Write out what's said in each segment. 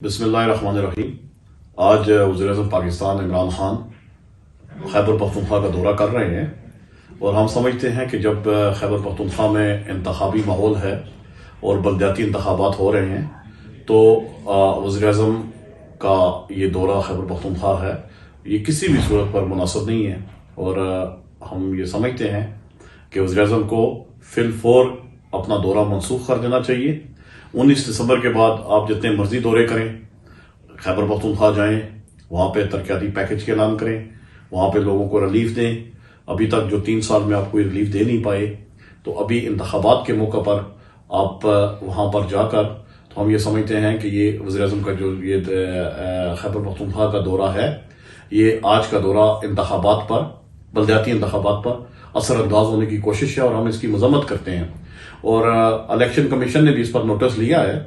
بسم اللہ الرحمن الرحیم۔ آج وزیر اعظم پاکستان عمران خان خیبر پختونخوا کا دورہ کر رہے ہیں اور ہم سمجھتے ہیں کہ جب خیبر پختونخوا میں انتخابی ماحول ہے اور بلدیاتی انتخابات ہو رہے ہیں تو وزیر اعظم کا یہ دورہ خیبر پختونخوا ہے یہ کسی بھی صورت پر مناسب نہیں ہے، اور ہم یہ سمجھتے ہیں کہ وزیر اعظم کو فی الفور اپنا دورہ منسوخ کر دینا چاہیے۔ 19 دسمبر کے بعد آپ جتنے مرضی دورے کریں، خیبر پختونخوا جائیں، وہاں پہ ترقیاتی پیکج کے اعلان کریں، وہاں پہ لوگوں کو ریلیف دیں۔ ابھی تک جو 3 سال میں آپ کوئی ریلیف دے نہیں پائے، تو ابھی انتخابات کے موقع پر آپ وہاں پر جا کر، تو ہم یہ سمجھتے ہیں کہ یہ وزیر اعظم کا جو یہ خیبر پختونخوا کا دورہ ہے، یہ آج کا دورہ انتخابات پر، بلدیاتی انتخابات پر اثر انداز ہونے کی کوشش ہے، اور ہم اس کی مذمت کرتے ہیں۔ اور الیکشن کمیشن نے بھی اس پر نوٹس لیا ہے،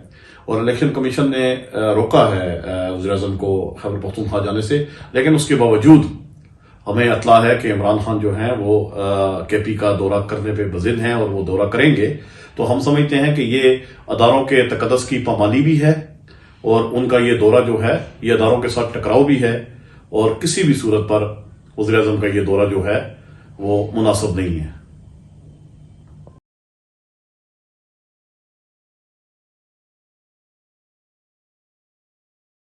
اور الیکشن کمیشن نے روکا ہے وزیر اعظم کو خیبر پختونخوا جانے سے، لیکن اس کے باوجود ہمیں اطلاع ہے کہ عمران خان جو ہیں وہ کے پی کا دورہ کرنے پہ بضد ہیں اور وہ دورہ کریں گے۔ تو ہم سمجھتے ہیں کہ یہ اداروں کے تقدس کی پامالی بھی ہے، اور ان کا یہ دورہ جو ہے یہ اداروں کے ساتھ ٹکراؤ بھی ہے، اور کسی بھی صورت پر وزیر اعظم کا یہ دورہ جو ہے وہ مناسب نہیں ہے۔